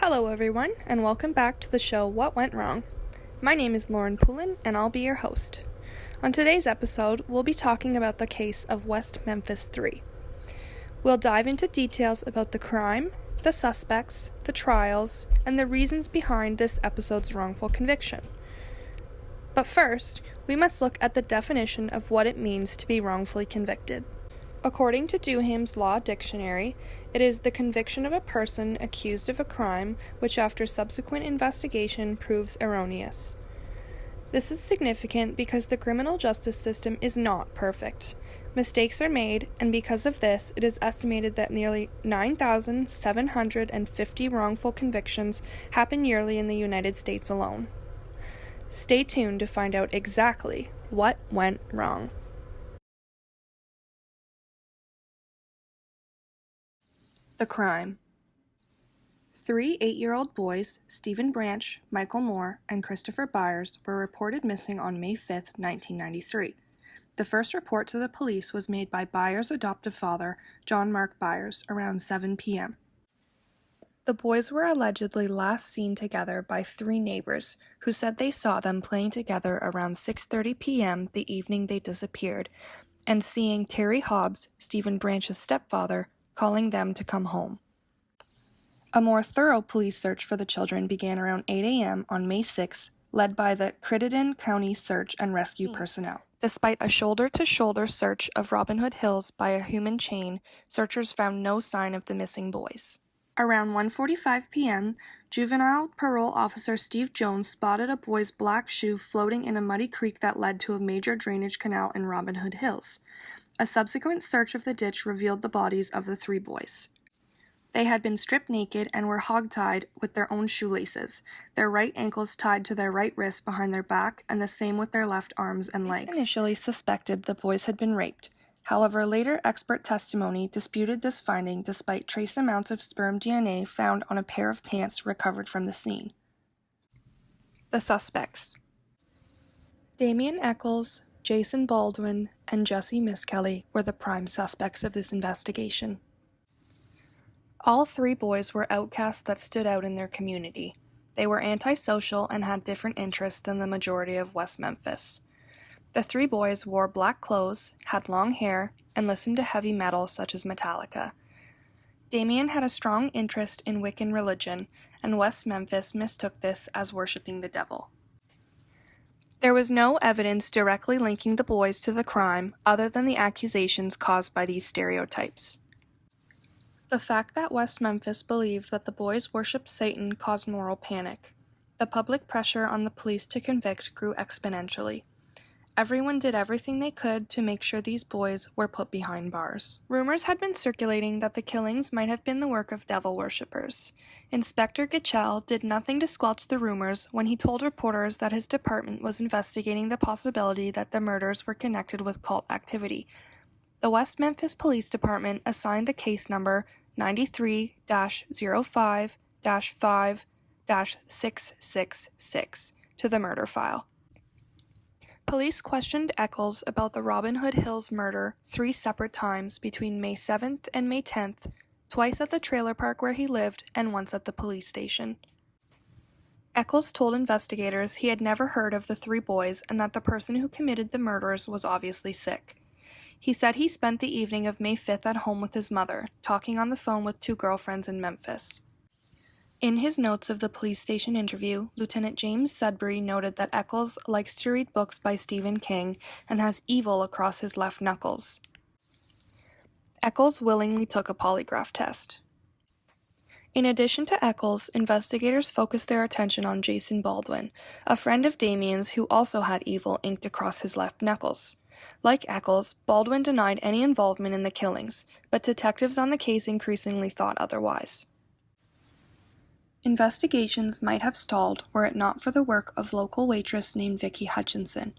Hello everyone, and welcome back to the show What Went Wrong. My name is Lauren Poulin, and I'll be your host. On today's episode, we'll be talking about the case of West Memphis Three. We'll dive into details about the crime, the suspects, the trials, and the reasons behind this episode's wrongful conviction. But first, we must look at the definition of what it means to be wrongfully convicted. According to Duham's Law Dictionary, it is the conviction of a person accused of a crime which after subsequent investigation proves erroneous. This is significant because the criminal justice system is not perfect. Mistakes are made, and because of this, it is estimated that nearly 9,750 wrongful convictions happen yearly in the United States alone. Stay tuned to find out exactly what went wrong. The crime. 3 8-year-old boys, Stephen Branch, Michael Moore, and Christopher Byers, were reported missing on May 5, 1993. The first report to the police was made by Byers' adoptive father, John Mark Byers, around 7 p.m. The boys were allegedly last seen together by 3 neighbors, who said they saw them playing together around 6:30 p.m. the evening they disappeared, and seeing Terry Hobbs, Stephen Branch's stepfather, calling them to come home. A more thorough police search for the children began around 8 a.m. on May 6, led by the Crittenden County Search and Rescue personnel. Despite a shoulder-to-shoulder search of Robin Hood Hills by a human chain, searchers found no sign of the missing boys. Around 1:45 p.m., juvenile parole officer Steve Jones spotted a boy's black shoe floating in a muddy creek that led to a major drainage canal in Robin Hood Hills. A subsequent search of the ditch revealed the bodies of the 3 boys. They had been stripped naked and were hog-tied with their own shoelaces, their right ankles tied to their right wrists behind their back, and the same with their left arms and legs. Police initially suspected the boys had been raped. However, later expert testimony disputed this finding despite trace amounts of sperm DNA found on a pair of pants recovered from the scene. The suspects. Damian Eccles, Jason Baldwin, and Jesse Miskelly were the prime suspects of this investigation. All 3 boys were outcasts that stood out in their community. They were antisocial and had different interests than the majority of West Memphis. The 3 boys wore black clothes, had long hair, and listened to heavy metal such as Metallica. Damian had a strong interest in Wiccan religion, and West Memphis mistook this as worshiping the devil. There was no evidence directly linking the boys to the crime other than the accusations caused by these stereotypes. The fact that West Memphis believed that the boys worshipped Satan caused moral panic. The public pressure on the police to convict grew exponentially. Everyone did everything they could to make sure these boys were put behind bars. Rumors had been circulating that the killings might have been the work of devil worshippers. Inspector Gitchell did nothing to squelch the rumors when he told reporters that his department was investigating the possibility that the murders were connected with cult activity. The West Memphis Police Department assigned the case number 93-05-5-666 to the murder file. Police questioned Eccles about the Robin Hood Hills murder 3 separate times between May 7th and May 10th, twice at the trailer park where he lived and once at the police station. Eccles told investigators he had never heard of the 3 boys and that the person who committed the murders was obviously sick. He said he spent the evening of May 5th at home with his mother, talking on the phone with 2 girlfriends in Memphis. In his notes of the police station interview, Lieutenant James Sudbury noted that Eccles likes to read books by Stephen King and has evil across his left knuckles. Eccles willingly took a polygraph test. In addition to Eccles, investigators focused their attention on Jason Baldwin, a friend of Damian's who also had evil inked across his left knuckles. Like Eccles, Baldwin denied any involvement in the killings, but detectives on the case increasingly thought otherwise. Investigations might have stalled were it not for the work of local waitress named Vicki Hutchinson.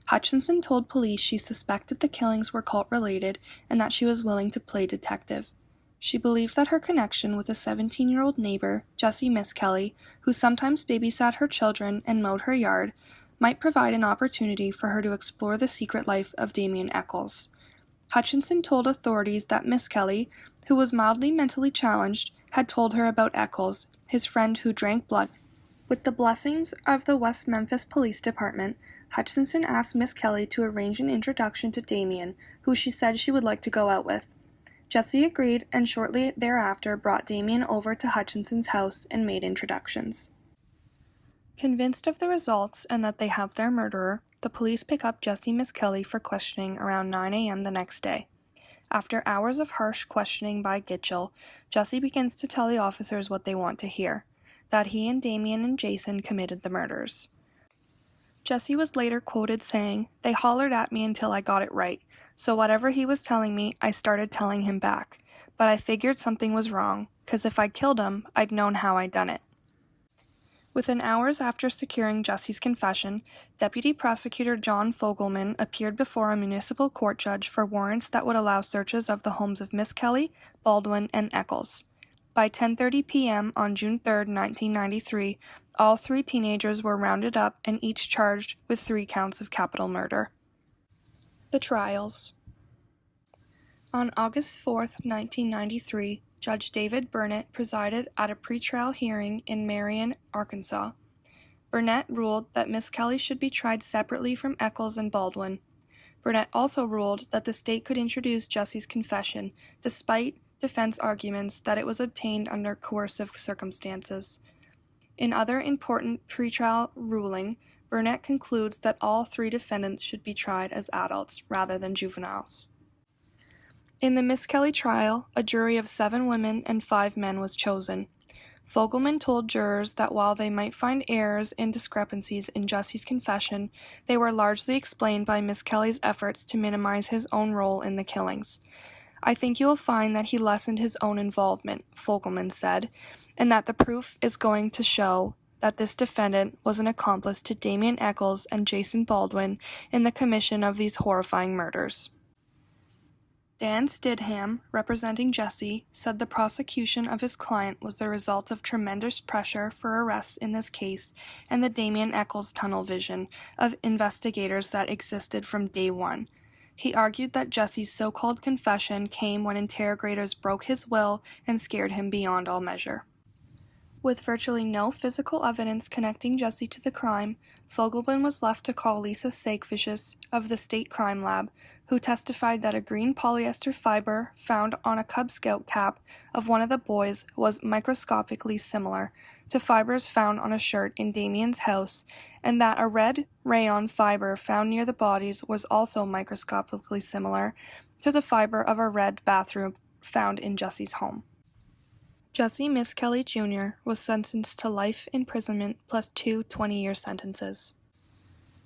Hutchinson told police she suspected the killings were cult-related and that she was willing to play detective. She believed that her connection with a 17-year-old neighbor, Jesse Miskelly, who sometimes babysat her children and mowed her yard, might provide an opportunity for her to explore the secret life of Damian Eccles. Hutchinson told authorities that Miskelly, who was mildly mentally challenged, had told her about Eccles his friend who drank blood. With the blessings of the West Memphis Police Department, Hutchinson asked Miss Kelly to arrange an introduction to Damien, who she said she would like to go out with. Jessie agreed, and shortly thereafter brought Damien over to Hutchinson's house and made introductions. Convinced of the results and that they have their murderer, the police pick up Jessie Miss Kelly for questioning around 9 a.m. the next day. After hours of harsh questioning by Gitchell, Jessie begins to tell the officers what they want to hear, that he and Damien and Jason committed the murders. Jessie was later quoted saying, "They hollered at me until I got it right, so whatever he was telling me, I started telling him back. But I figured something was wrong, 'cause if I killed him, I'd known how I'd done it." Within hours after securing Jessie's confession, Deputy Prosecutor John Fogelman appeared before a municipal court judge for warrants that would allow searches of the homes of Miss Kelly, Baldwin, and Eccles. By 10:30 p.m. on June 3, 1993, all three teenagers were rounded up and each charged with 3 counts of capital murder. The trials. On August 4, 1993, Judge David Burnett presided at a pretrial hearing in Marion, Arkansas. Burnett ruled that Miss Kelly should be tried separately from Eccles and Baldwin. Burnett also ruled that the state could introduce Jessie's confession, despite defense arguments that it was obtained under coercive circumstances. In other important pretrial ruling, Burnett concludes that all 3 defendants should be tried as adults rather than juveniles. In the Miss Kelly trial, a jury of 7 women and 5 men was chosen. Fogelman told jurors that while they might find errors and discrepancies in Jessie's confession, they were largely explained by Miss Kelly's efforts to minimize his own role in the killings. "I think you will find that he lessened his own involvement," Fogelman said, "and that the proof is going to show that this defendant was an accomplice to Damien Eccles and Jason Baldwin in the commission of these horrifying murders." Dan Stidham, representing Jessie, said the prosecution of his client was the result of tremendous pressure for arrests in this case and the Damien Eccles tunnel vision of investigators that existed from day one. He argued that Jessie's so-called confession came when interrogators broke his will and scared him beyond all measure. With virtually no physical evidence connecting Jessie to the crime, Fogelman was left to call Lisa Sakevichus of the State Crime Lab, who testified that a green polyester fiber found on a Cub Scout cap of one of the boys was microscopically similar to fibers found on a shirt in Damien's house, and that a red rayon fiber found near the bodies was also microscopically similar to the fiber of a red bathrobe found in Jessie's home. Jessie Miss Kelly Jr. was sentenced to life imprisonment plus 2 20-year sentences.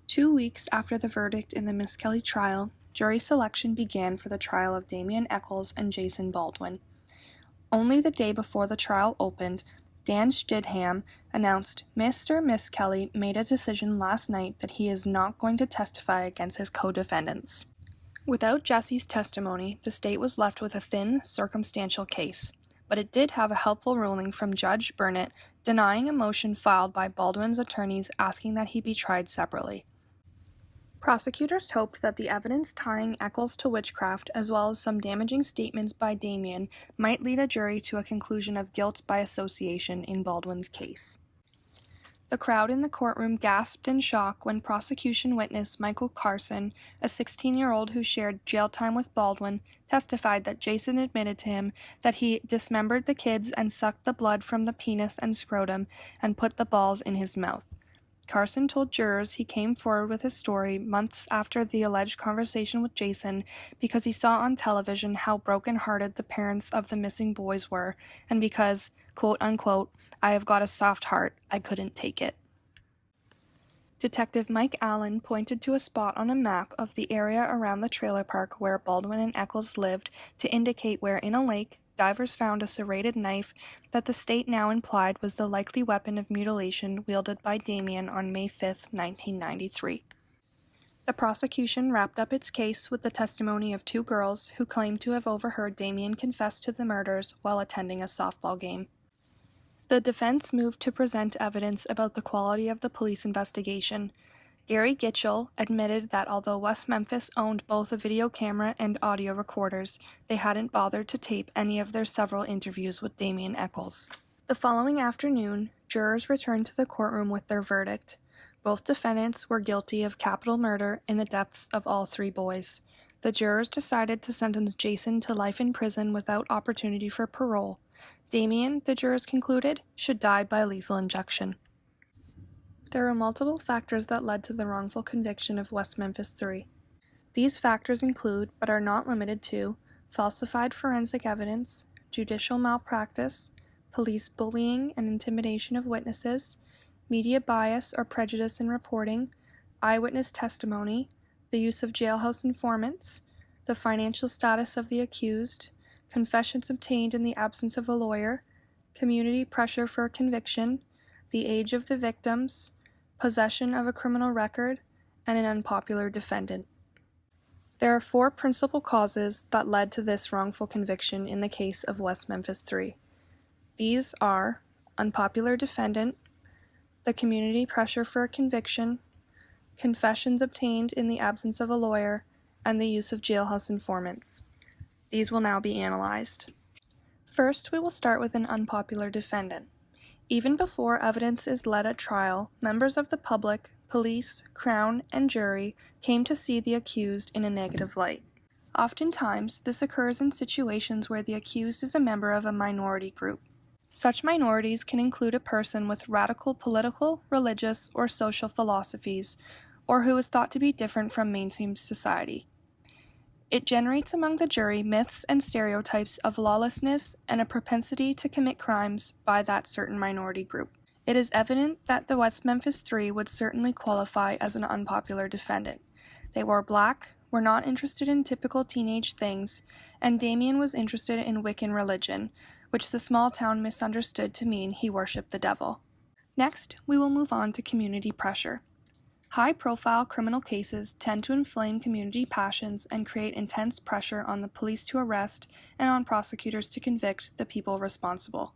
2 weeks after the verdict in the Miss Kelly trial, jury selection began for the trial of Damien Eccles and Jason Baldwin. Only the day before the trial opened, Dan Stidham announced, "Mr. Miss Kelly made a decision last night that he is not going to testify against his co-defendants." Without Jessie's testimony, the state was left with a thin, circumstantial case. But it did have a helpful ruling from Judge Burnett denying a motion filed by Baldwin's attorneys asking that he be tried separately. Prosecutors hoped that the evidence tying Eccles to witchcraft, as well as some damaging statements by Damien, might lead a jury to a conclusion of guilt by association in Baldwin's case. The crowd in the courtroom gasped in shock when prosecution witness Michael Carson, a 16-year-old who shared jail time with Baldwin, testified that Jason admitted to him that he dismembered the kids and sucked the blood from the penis and scrotum and put the balls in his mouth. Carson told jurors he came forward with his story months after the alleged conversation with Jason because he saw on television how broken-hearted the parents of the missing boys were, and because, quote-unquote, "I have got a soft heart, I couldn't take it." Detective Mike Allen pointed to a spot on a map of the area around the trailer park where Baldwin and Eccles lived to indicate where in a lake divers found a serrated knife that the state now implied was the likely weapon of mutilation wielded by Damien on May 5, 1993. The prosecution wrapped up its case with the testimony of 2 girls who claimed to have overheard Damien confess to the murders while attending a softball game. The defense moved to present evidence about the quality of the police investigation. Gary Gitchell admitted that although West Memphis owned both a video camera and audio recorders, they hadn't bothered to tape any of their several interviews with Damien Eccles. The following afternoon, jurors returned to the courtroom with their verdict. Both defendants were guilty of capital murder in the deaths of all three boys. The jurors decided to sentence Jason to life in prison without opportunity for parole. Damien, the jurors concluded, should die by lethal injection. There are multiple factors that led to the wrongful conviction of West Memphis Three. These factors include, but are not limited to, falsified forensic evidence, judicial malpractice, police bullying and intimidation of witnesses, media bias or prejudice in reporting, eyewitness testimony, the use of jailhouse informants, the financial status of the accused, confessions obtained in the absence of a lawyer, community pressure for conviction, the age of the victims, possession of a criminal record, and an unpopular defendant. There are four principal causes that led to this wrongful conviction in the case of West Memphis Three. These are unpopular defendant, the community pressure for a conviction, confessions obtained in the absence of a lawyer, and the use of jailhouse informants. These will now be analyzed. First, we will start with an unpopular defendant. Even before evidence is led at trial, members of the public, police, Crown, and jury came to see the accused in a negative light. Oftentimes, this occurs in situations where the accused is a member of a minority group. Such minorities can include a person with radical political, religious, or social philosophies, or who is thought to be different from mainstream society. It generates among the jury myths and stereotypes of lawlessness and a propensity to commit crimes by that certain minority group. It is evident that the West Memphis Three would certainly qualify as an unpopular defendant. They wore black, were not interested in typical teenage things, and Damien was interested in Wiccan religion, which the small town misunderstood to mean he worshipped the devil. Next, we will move on to community pressure. High-profile criminal cases tend to inflame community passions and create intense pressure on the police to arrest and on prosecutors to convict the people responsible.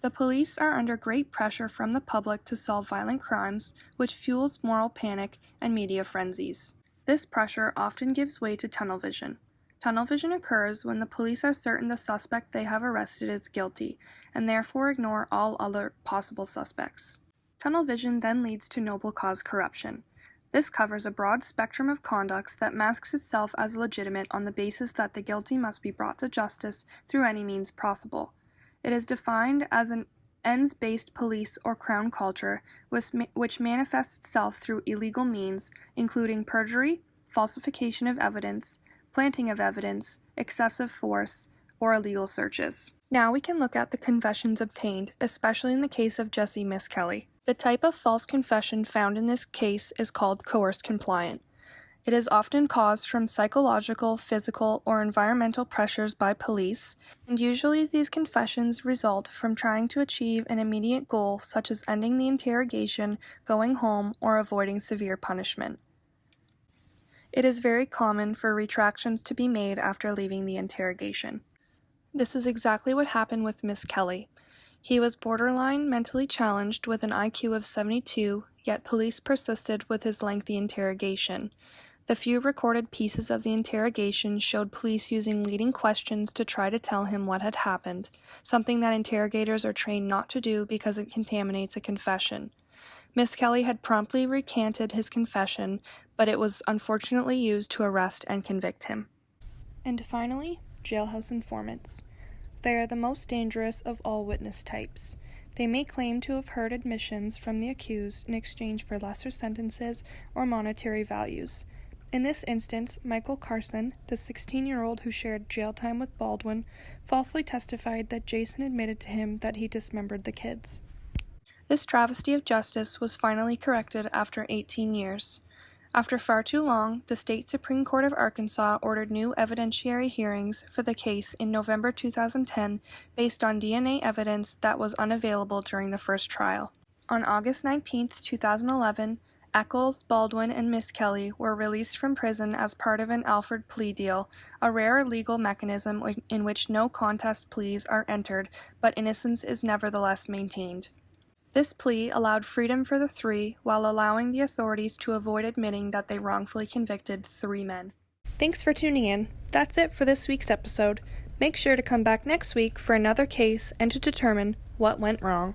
The police are under great pressure from the public to solve violent crimes, which fuels moral panic and media frenzies. This pressure often gives way to tunnel vision. Tunnel vision occurs when the police are certain the suspect they have arrested is guilty, and therefore ignore all other possible suspects. Tunnel vision then leads to noble cause corruption. This covers a broad spectrum of conducts that masks itself as legitimate on the basis that the guilty must be brought to justice through any means possible. It is defined as an ends-based police or crown culture which manifests itself through illegal means, including perjury, falsification of evidence, planting of evidence, excessive force, or illegal searches. Now we can look at the confessions obtained, especially in the case of Jesse Miskelly. The type of false confession found in this case is called coerced compliant. It is often caused from psychological, physical, or environmental pressures by police, and usually these confessions result from trying to achieve an immediate goal such as ending the interrogation, going home, or avoiding severe punishment. It is very common for retractions to be made after leaving the interrogation. This is exactly what happened with Miskelly. He was borderline mentally challenged with an IQ of 72, yet police persisted with his lengthy interrogation. The few recorded pieces of the interrogation showed police using leading questions to try to tell him what had happened, something that interrogators are trained not to do because it contaminates a confession. Miskelly had promptly recanted his confession, but it was unfortunately used to arrest and convict him. And finally, jailhouse informants. They are the most dangerous of all witness types. They may claim to have heard admissions from the accused in exchange for lesser sentences or monetary values. In this instance, Michael Carson, the 16-year-old who shared jail time with Baldwin, falsely testified that Jason admitted to him that he dismembered the kids. This travesty of justice was finally corrected after 18 years. After far too long, the State Supreme Court of Arkansas ordered new evidentiary hearings for the case in November 2010 based on DNA evidence that was unavailable during the first trial. On August 19, 2011, Eccles, Baldwin, and Miskelly were released from prison as part of an Alford plea deal, a rare legal mechanism in which no contest pleas are entered, but innocence is nevertheless maintained. This plea allowed freedom for the three while allowing the authorities to avoid admitting that they wrongfully convicted 3 men. Thanks for tuning in. That's it for this week's episode. Make sure to come back next week for another case and to determine what went wrong.